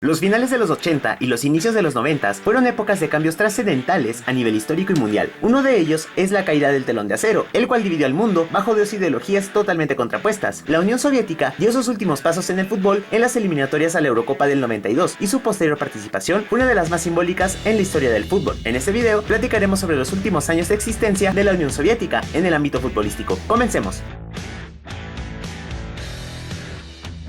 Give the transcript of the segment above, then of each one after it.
Los finales de los 80 y los inicios de los 90 fueron épocas de cambios trascendentales a nivel histórico y mundial. Uno de ellos es la caída del telón de acero, el cual dividió al mundo bajo dos ideologías totalmente contrapuestas. La Unión Soviética dio sus últimos pasos en el fútbol en las eliminatorias a la Eurocopa del 92 y su posterior participación fue una de las más simbólicas en la historia del fútbol. En este video platicaremos sobre los últimos años de existencia de la Unión Soviética en el ámbito futbolístico. Comencemos.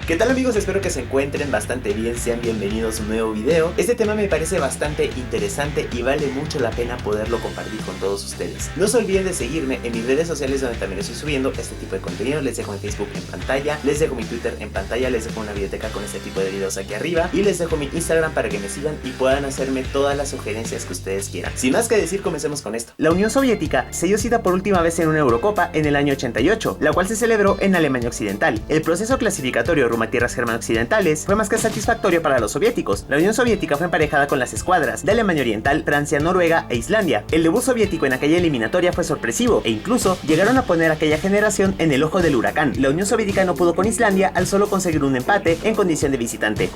¿Qué tal amigos? Espero que se encuentren bastante bien, sean bienvenidos a un nuevo video. Este tema me parece bastante interesante y vale mucho la pena poderlo compartir con todos ustedes. No se olviden de seguirme en mis redes sociales donde también estoy subiendo este tipo de contenido. Les dejo mi Facebook en pantalla, les dejo mi Twitter en pantalla, les dejo una biblioteca con este tipo de videos aquí arriba y les dejo mi Instagram para que me sigan y puedan hacerme todas las sugerencias que ustedes quieran. Sin más que decir, comencemos con esto. La Unión Soviética se dio cita por última vez en una Eurocopa en el año 88, la cual se celebró en Alemania Occidental. El proceso clasificatorio rumbo a tierras germano-occidentales fue más que satisfactorio para los soviéticos. La Unión Soviética fue emparejada con las escuadras de Alemania Oriental, Francia, Noruega e Islandia. El debut soviético en aquella eliminatoria fue sorpresivo e incluso llegaron a poner a aquella generación en el ojo del huracán. La Unión Soviética no pudo con Islandia al solo conseguir un empate en condición de visitante.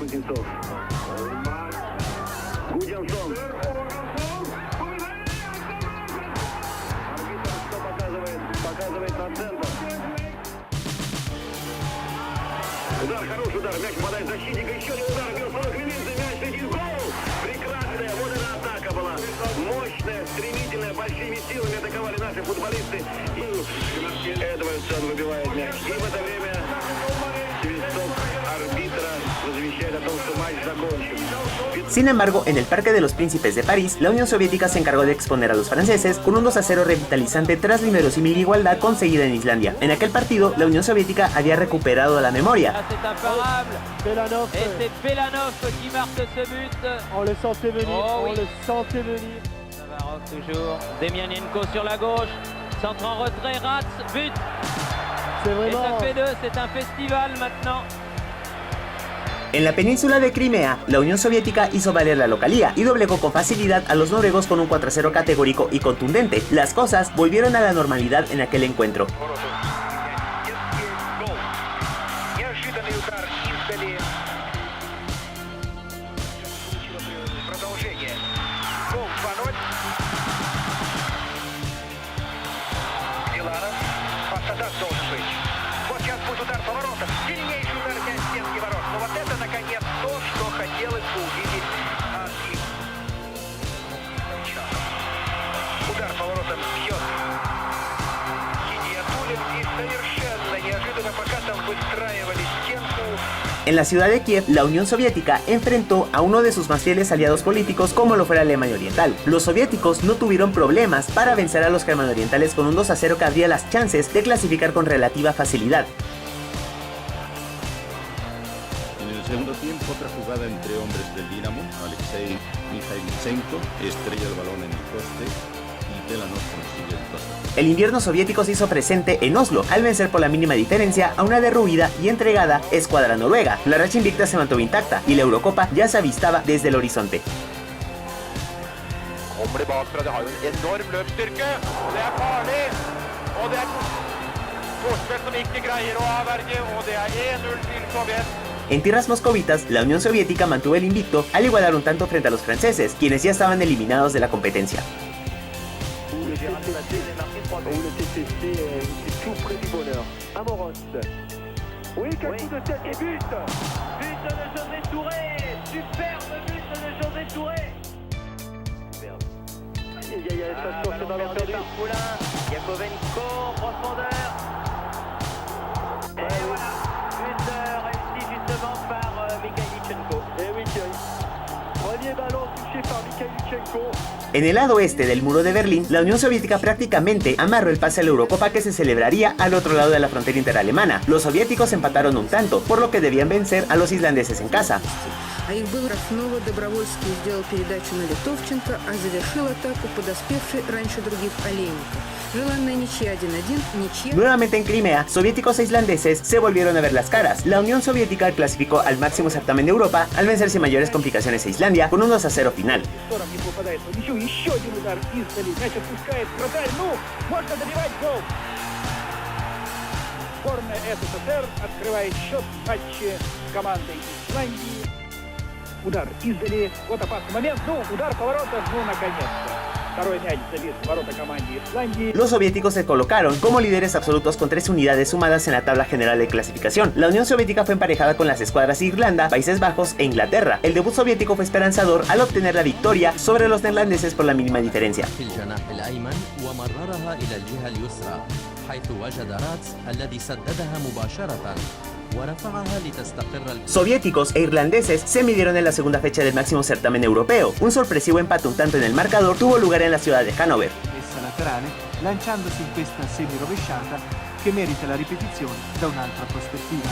Удар, хороший удар, мяч попадает в защитника, еще один удар, Мирослава Хмельницкий, мяч летит, гол! Прекрасная, вот эта атака была, мощная, стремительная, большими силами атаковали наши футболисты, и Эдвардсон выбивает мяч, и в это время свисток арбитра возвещает о том, что матч закончен. Sin embargo, en el Parque de los Príncipes de París, la Unión Soviética se encargó de exponer a los franceses con un 2-0 revitalizante tras la inverosímil igualdad conseguida en Islandia. En aquel partido, la Unión Soviética había recuperado la memoria. En la península de Crimea, la Unión Soviética hizo valer la localía y doblegó con facilidad a los noruegos con un 4-0 categórico y contundente. Las cosas volvieron a la normalidad en aquel encuentro. Удар поворотом бьет Гидиатуллин и совершенно неожиданно пока там выстраивали стенку. En la ciudad de Kiev, la Unión Soviética enfrentó a uno de sus más fieles aliados políticos como lo fue la Alemania Oriental. Los soviéticos no tuvieron problemas para vencer a los germano-orientales con un 2-0 que abría las chances de clasificar con relativa facilidad. En el segundo tiempo, otra jugada entre hombres del Dinamo, Alexei Mikhailichenko estrella el balón en el poste y Belanov consigue el 2-0. El invierno soviético se hizo presente en Oslo al vencer por la mínima diferencia a una derruida y entregada escuadra noruega. La racha invicta se mantuvo intacta y la Eurocopa ya se avistaba desde el horizonte. Kommer bakfra, det har jo en enorm løpsstyrke. Det er farlig. Og det er Korsbø som ikke greier å avverge, og det er 1-0 til Sovjet. En tierras moscovitas, la Unión Soviética mantuvo el invicto al igualar un tanto frente a los franceses, quienes ya estaban eliminados de la competencia. En el lado oeste del muro de Berlín, la Unión Soviética prácticamente amarró el pase a la Eurocopa que se celebraría al otro lado de la frontera interalemana. Los soviéticos empataron un tanto, por lo que debían vencer a los islandeses en casa. Nuevamente en Crimea, soviéticos e islandeses se volvieron a ver las caras. La Unión Soviética clasificó al máximo certamen de Europa al vencer sin mayores complicaciones a Islandia con un 2-0 final. Удар издали. Вот опасный момент. Ну, удар поворотов. Ну, наконец-то. Второй мяч забит в ворота команде Исландии. Los soviéticos se colocaron como líderes absolutos con 3 unidades sumadas en la tabla general de clasificación. La Unión Soviética fue emparejada con las escuadras de Irlanda, Países Bajos e Inglaterra. El debut soviético fue esperanzador al obtener la victoria sobre los neerlandeses por la mínima diferencia. Soviéticos e irlandeses se midieron en la segunda fecha del máximo certamen europeo. Un sorpresivo empate un tanto en el marcador tuvo lugar en la ciudad de Hannover. Messa laterale, lanciandosi in questa semi-rovesciata che merita la ripetizione da un'altra prospettiva.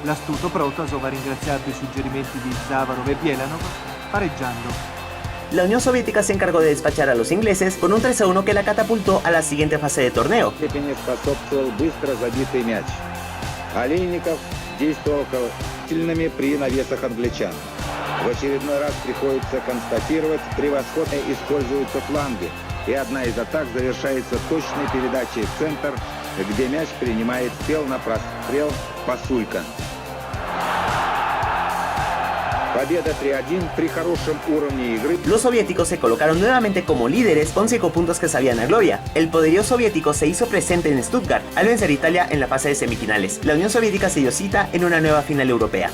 L'astuto Protasov ha ringraziato i suggerimenti di Zavarov e Bielanov, pareggiando. La Unión Soviética se encargó de despachar a los ingleses con un 3-1 que la catapultó a la siguiente fase de torneo. Олейников действовал сильными при навесах англичан. В очередной раз приходится констатировать, превосходно используются фланги, и одна из атак завершается точной передачей в центр, где мяч принимает стрел на прострел Пасулька. Победа 3-1 при хорошем уровне игры. Los soviéticos se colocaron nuevamente como líderes con 5 puntos que sabían a gloria. El poderío soviético se hizo presente en Stuttgart al vencer a Italia en la fase de semifinales. La Unión Soviética se dio cita en una nueva final europea.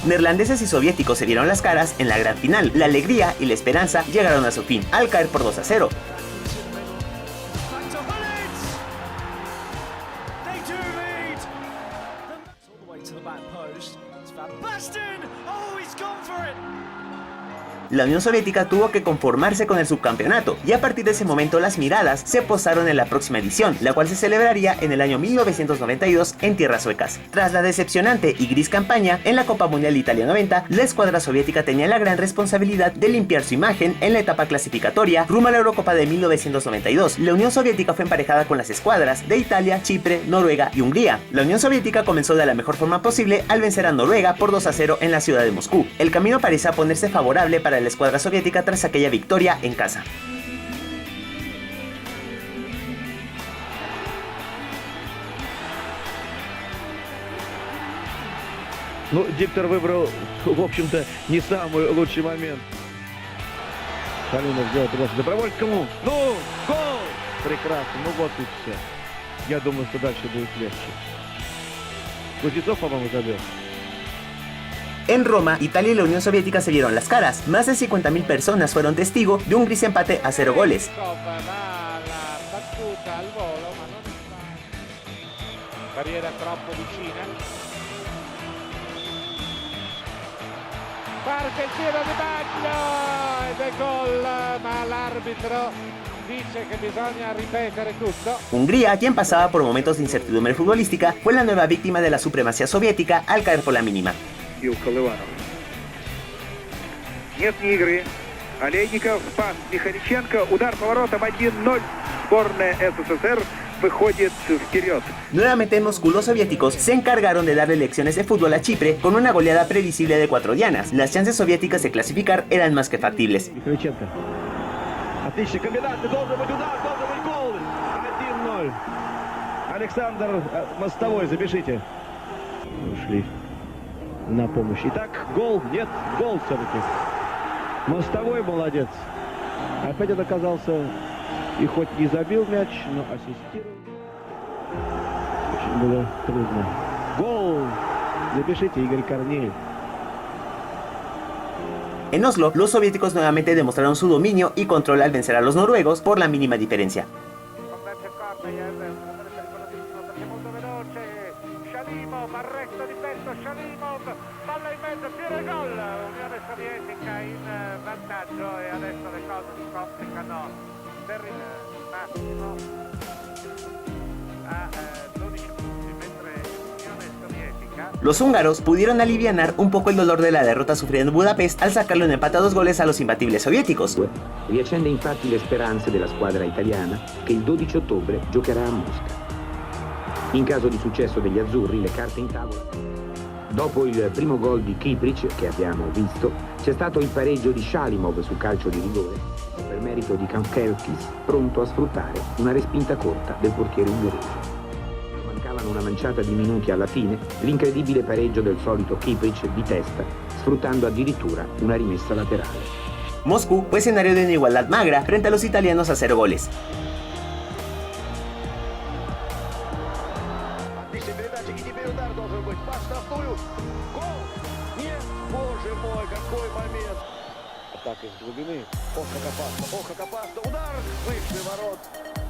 Neerlandeses y soviéticos se dieron las caras en la gran final. La alegría y la esperanza llegaron a su fin, al caer por 2-0. La Unión Soviética tuvo que conformarse con el subcampeonato, y a partir de ese momento las miradas se posaron en la próxima edición, la cual se celebraría en el año 1992 en tierras suecas. Tras la decepcionante y gris campaña en la Copa Mundial de Italia 90, la escuadra soviética tenía la gran responsabilidad de limpiar su imagen en la etapa clasificatoria rumbo a la Eurocopa de 1992. La Unión Soviética fue emparejada con las escuadras de Italia, Chipre, Noruega y Hungría. La Unión Soviética comenzó de la mejor forma posible al vencer a Noruega por 2-0 en la ciudad de Moscú. El camino parecía ponerse favorable para la escuadra soviética tras aquella victoria en casa. Ну, диктор выбрал, в общем-то, не самый лучший момент. Шалимов сделал подачу Добровольскому. Ну, гол! Прекрасно, ну вот и все. Я думаю, что дальше будет легче. Кузнецов, по-моему, забил. En Roma, Italia y la Unión Soviética se vieron las caras. Más de 50.000 personas fueron testigo de un gris empate a 0 goles. Barriera troppo vicina. Parte il tiro di Baggio ed è gol, ma l'arbitro dice che bisogna ripetere tutto. Hungría, quien pasaba por momentos de incertidumbre futbolística, fue la nueva víctima de la supremacía soviética al caer por la mínima. Нет ни игры. Олейников, пас Михаличенко, удар поворотом 1-0. Сборная СССР выходит вперед. Nuevamente en Moscú, los soviéticos se encargaron de darle lecciones de fútbol a Chipre con una goleada previsible de 4 dianas. Las chances soviéticas de clasificar eran más que factibles. Михаличенко. Отличный комбинация, должен быть удар, должен быть гол. 1-0. Александр Мостовой, запишите. Ушли на помощь. Итак, гол, нет, гол все-таки. Мостовой молодец. Опять он оказался, и хоть не забил мяч, но ассистировал. Очень было трудно. Гол! Запишите, Игорь Корнеев. En Oslo, los soviéticos nuevamente demostraron su dominio y control al vencer a los noruegos por la mínima diferencia. Palla in mezzo, tira gol, Unione Sovietica in vantaggio e adesso le cose si complicano per il massimo a 12 punti, mentre Unione Sovietica. Los húngaros pudieron alivianar un poco el dolor de la derrota sufrida en Budapest al sacarle un empate a 2 goles a los imbatibles soviéticos. Riaccende infatti le speranze della squadra italiana che il 12 ottobre giocherà a Mosca. In caso di successo degli azzurri, le carte in tavola. Dopo il primo gol di Kiprich, che abbiamo visto, c'è stato il pareggio di Shalimov su calcio di rigore, per merito di Kankelkis, pronto a sfruttare una respinta corta del portiere ungherese. Mancavano una manciata di minuti alla fine, l'incredibile pareggio del solito Kiprich di testa, sfruttando addirittura una rimessa laterale. Moscú fue escenario de una igualdad magra frente a los italianos a 0 goles.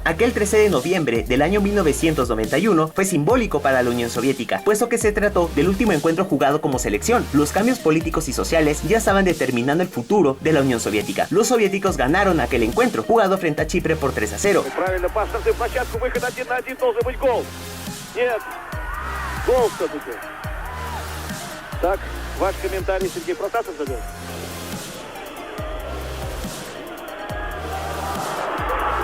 Aquel 13 de noviembre del año 1991 fue simbólico para la Unión Soviética, puesto que se trató del último encuentro jugado como selección. Los cambios políticos y sociales ya estaban determinando el futuro de la Unión Soviética. Los soviéticos ganaron aquel encuentro, jugado frente a Chipre por 3-0. Правильно, пас на площадку, выход 1 на 1, должен быть гол. Нет, гол все-таки. Так, ваш комментарий, Сергей Протасов зовет.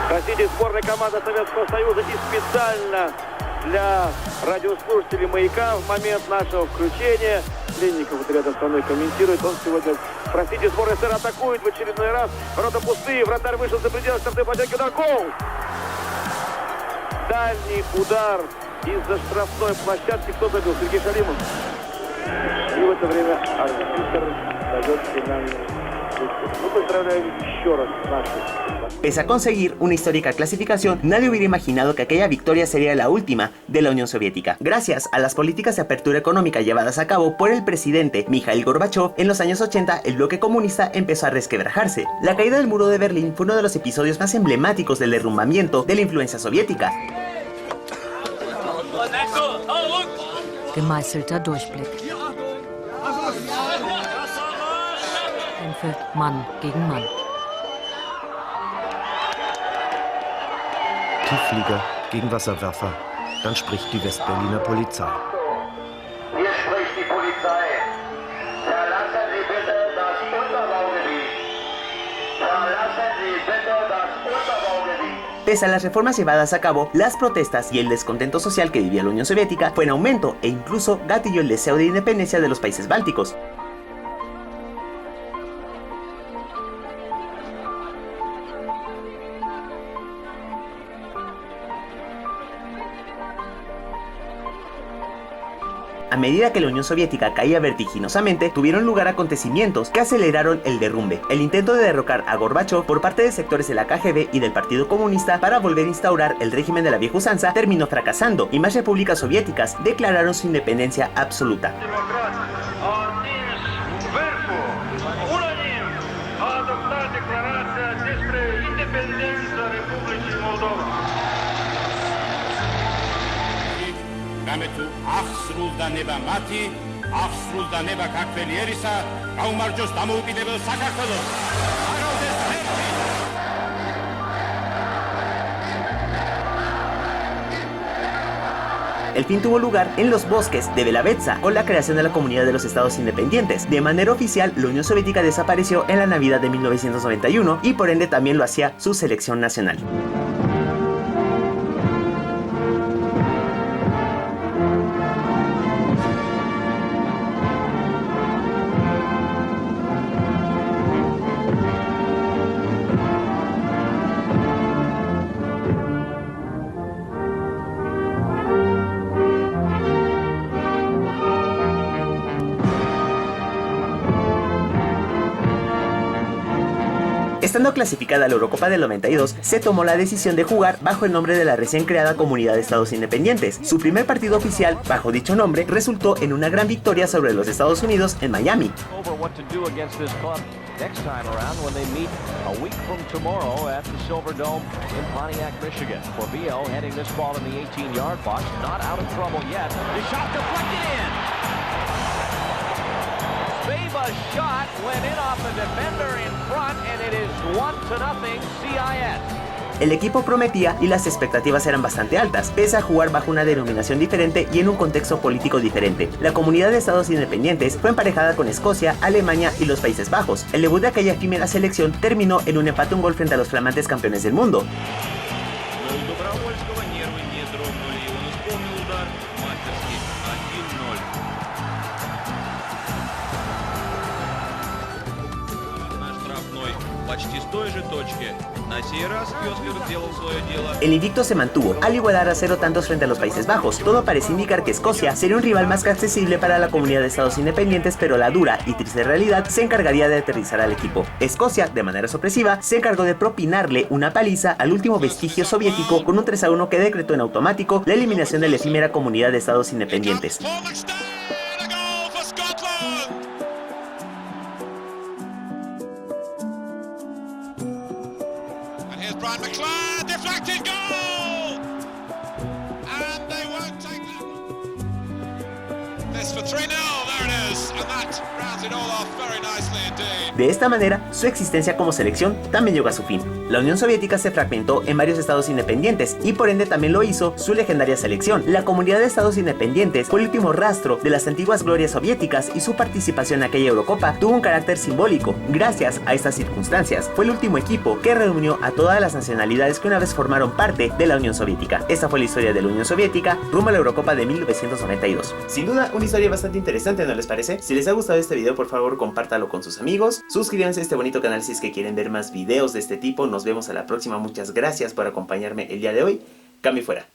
Простите, сборная команда Советского Союза и специально для радиослушателей «Маяка» в момент нашего включения. Ленников вот рядом со мной комментирует. Он сегодня, простите, сборная СССР атакует в очередной раз. Ворота пустые, вратарь вышел за пределы штрафной площадки. Удар, гол! Дальний удар из-за штрафной площадки. Кто забил? Сергей Шалимов. И в это время арбитр дает финальный. Ну, поздравляю еще раз наших. Pese a conseguir una histórica clasificación, nadie hubiera imaginado que aquella victoria sería la última de la Unión Soviética. Gracias a las políticas de apertura económica llevadas a cabo por el presidente Mikhail Gorbachev, en los años 80 el bloque comunista empezó a resquebrajarse. La caída del muro de Berlín fue uno de los episodios más emblemáticos del derrumbamiento de la influencia soviética. Gemeißelter Durchblick. Kämpfe Mann gegen Mann. Tiefflieger gegen Wasserwerfer. Dann spricht die Westberliner Polizei. Hier spricht die Polizei. Verlassen Sie bitte das Unterbaugebiet. Verlassen Sie bitte das Unterbaugebiet. Pese a las reformas llevadas a cabo, las protestas y el descontento social que vivía la Unión Soviética fue en aumento e incluso gatilló el deseo de independencia de los países bálticos. A medida que la Unión Soviética caía vertiginosamente, tuvieron lugar acontecimientos que aceleraron el derrumbe. El intento de derrocar a Gorbachev por parte de sectores de la KGB y del Partido Comunista para volver a instaurar el régimen de la vieja usanza terminó fracasando y más repúblicas soviéticas declararon su independencia absoluta. გამეთუ ახსრულდა ნება მათი, ახსრულდა ნება ქართველიერისა, გაუმარჯოს დამოუკიდებელ საქართველოს. აღავდეს ღმერთი! El fin tuvo lugar en los bosques de Belavetsa con la creación de la Comunidad de los Estados Independientes. De manera oficial, la Unión Soviética desapareció en la Navidad de 1991 y por ende también lo hacía su selección nacional. Estando clasificada a la Eurocopa del 92, se tomó la decisión de jugar bajo el nombre de la recién creada Comunidad de Estados Independientes. Su primer partido oficial, bajo dicho nombre, resultó en una gran victoria sobre los Estados Unidos en Miami. Next time around when they meet a week from tomorrow at the Silverdome in Pontiac, Michigan. Porvillo heading this ball in the 18-yard box, not out of trouble yet. The shot deflected in. Beba's shot went in off the defender in front, and it is 1-0 CIS. El equipo prometía y las expectativas eran bastante altas, pese a jugar bajo una denominación diferente y en un contexto político diferente. La Comunidad de Estados Independientes fue emparejada con Escocia, Alemania y los Países Bajos. El debut de aquella efímera selección terminó en un empate a un gol frente a los flamantes campeones del mundo. El invicto se mantuvo, al igualar a 0 tantos frente a los Países Bajos. Todo parece indicar que Escocia sería un rival más que accesible para la comunidad de estados independientes, pero la dura y triste realidad se encargaría de aterrizar al equipo. Escocia, de manera sorpresiva, se encargó de propinarle una paliza al último vestigio soviético con un 3-1 que decretó en automático la eliminación de la efímera comunidad de estados independientes. De esta manera, su existencia como selección también llegó a su fin. La Unión Soviética se fragmentó en varios estados independientes y por ende también lo hizo su legendaria selección. La comunidad de estados independientes fue el último rastro de las antiguas glorias soviéticas y su participación en aquella Eurocopa tuvo un carácter simbólico. Gracias a estas circunstancias, fue el último equipo que reunió a todas las nacionalidades que una vez formaron parte de la Unión Soviética. Esta fue la historia de la Unión Soviética rumbo a la Eurocopa de 1992. Sin duda, una historia bastante interesante, ¿no les parece? Si les ha gustado este video, por favor, compártalo con sus amigos. Suscríbanse a este bonito canal si es que quieren ver más videos de este tipo. Nos vemos a la próxima. Muchas gracias por acompañarme el día de hoy. Cambio fuera.